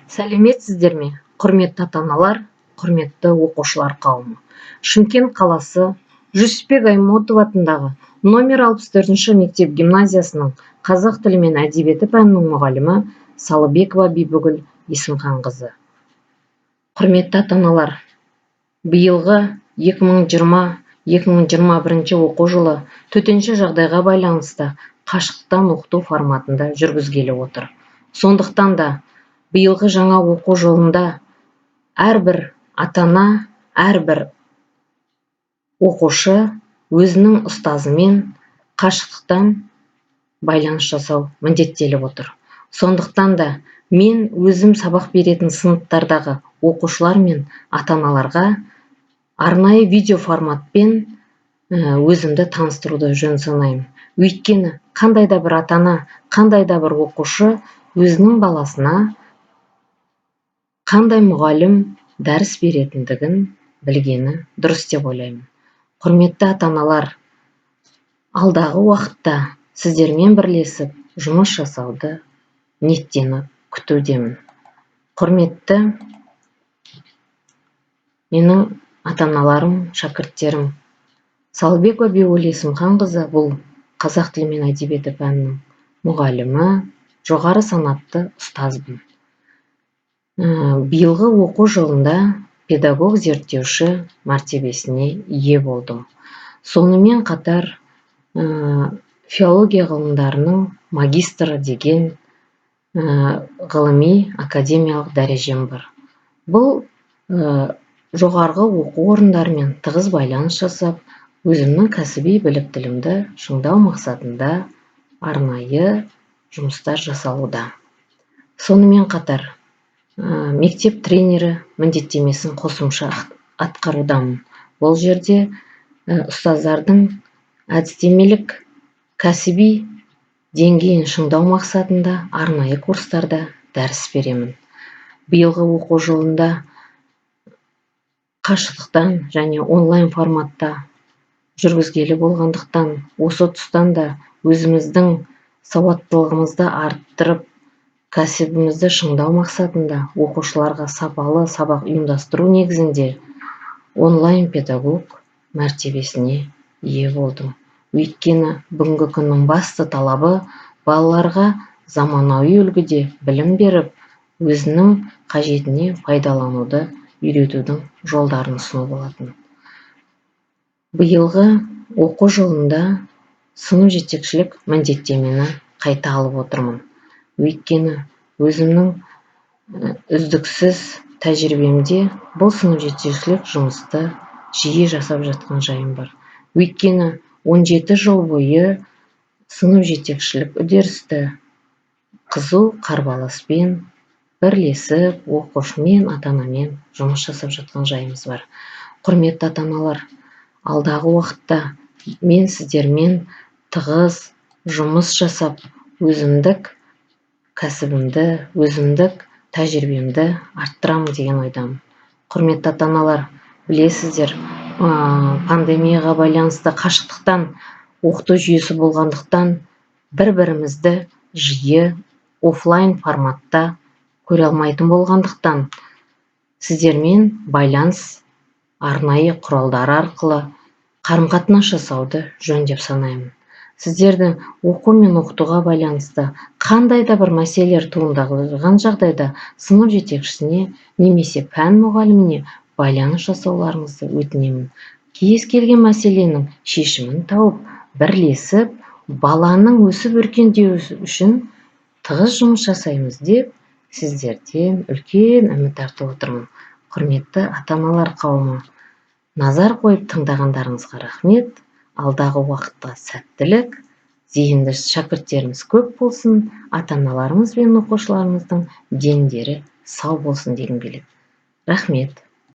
Сәлеметсіздер ме, құрметті ата-аналар, құрметті оқушылар қауымы. Шымкент қаласы Жүсіпбек Аймауытов атындағы номер 64-ші мектеп гимназиясының қазақ тілі мен әдебиеті пәнінің мұғалімі Салыбекова Бибігүл Есімханқызы. Құрметті ата-аналар, биылғы 2020-2021 оқу жылы төтенше жағдайға байланысты қашықтан оқыту форматында жүргізгелі отыр. Сондықтан да биылғы жаңа оқу жылында әрбір ата-ана, әрбір оқушы өзінің ұстазымен қашықтықтан байланыс жасау міндеттеліп отыр. Сондықтан да мен өзім сабақ беретін сыныптардағы оқушылар мен ата-аналарға арнайы видео форматпен өзімді таныстыруды жөн санаймын. Өйткені қандай да бір ата-ана, қандай да бір оқушы өзінің баласына қандай мұғалім дәріс беретіндігін білгені дұрыс деп ойлаймын. Құрметті ата-аналар, алдағы уақытта сіздермен бірлесіп жұмыс жасауды ниеттеніп күтудемін. Құрметті менің ата-аналарым, шәкірттерім, Салыбекова Бибігүл Есімханқызы бұл қазақ тілі мен әдебиеті пәнінің мұғалімі, жоғары санатты ұстазбын. Биылғы оқу жылында педагог зерттеуші мәртебесіне ие болдым. Сонымен қатар филология ғылымдарының магистрі деген ғылыми академиялық дәрежем бар. Бұл жоғарғы оқу орындарымен тығыз байланыс жасап, өзімнің кәсіби біліктілігімді шыңдау мақсатында арнайы жұмыстар жасалуда. Сонымен қатар мектеп тренері міндеттемесін қосымша атқарудамын. Бұл жерде ұстаздардың әдістемелік кәсіби деңгейін шыңдау мақсатында арнайы курстарда дәріс беремін. Биылғы оқу жылында қашықтықтан және онлайн форматта жүргізгелі болғандықтан, осы тұстан да өзіміздің сауаттылығымызды арттырып, кәсібімізді шыңдау мақсатында оқушыларға сапалы сабақ ұйымдастыру негізінде онлайн педагог мәртебесіне ие болдым. Өйткені бүгінгі күннің басты талабы балаларға заманауи үлгіде білім беріп, өзінің қажетіне пайдалануды үйретудің жолдарын ұсыну болатын. Биылғы оқу жылында сынып жетекшілік міндеттемені қайта алып отырмын. Өйткені өзімнің үздіксіз тәжірибемде бұл сынып жетекшілік жұмысты жиі жасап жатқан жайым бар. Өйткені 17 жыл бойы сынып жетекшілік үдерісті қызу қарбаласпен бірлесіп, оқушымен, ата-анамен жұмыс жасап жатқан жайымыз бар. Құрметті ата-аналар, алдағы уақытта мен сіздермен тығыз жұмыс жасап, өзімдік кәсібімді, өзімдік тәжірибемді арттырамын деген ойдамын. Құрметті ата-аналар, білесіздер, пандемияға байланысты қашықтықтан оқыту жүйесі болғандықтан бір-бірімізді жиі офлайн форматта көре алмайтын болғандықтан сіздермен байланыс арнайы құралдар арқылы қарым-қатынас жасауды жөн деп санаймын. Сіздердің оқу мен оқытуға байланысты қандай да бір мәселелер туындаған жағдайда сынып жетекшісіне немесе пән мұғаліміне байланыс жасауларыңызды өтінемін. Кез келген мәселенің шешімін тауып, бірлесіп, баланың өсіп өркендеуі үшін тығыз жұмыс жасаймыз деп сіздерден үлкен үміт артып отырмын. Құрметті ата-аналар қауымы, назар қойып тыңдағандарыңызға рахмет. Алдағы уақытта сәттілік, зейінді шәкірттеріміз көп болсын, ата-аналарымыз бен оқушыларымыздың дендері сау болсын дегім келеді. Рахмет.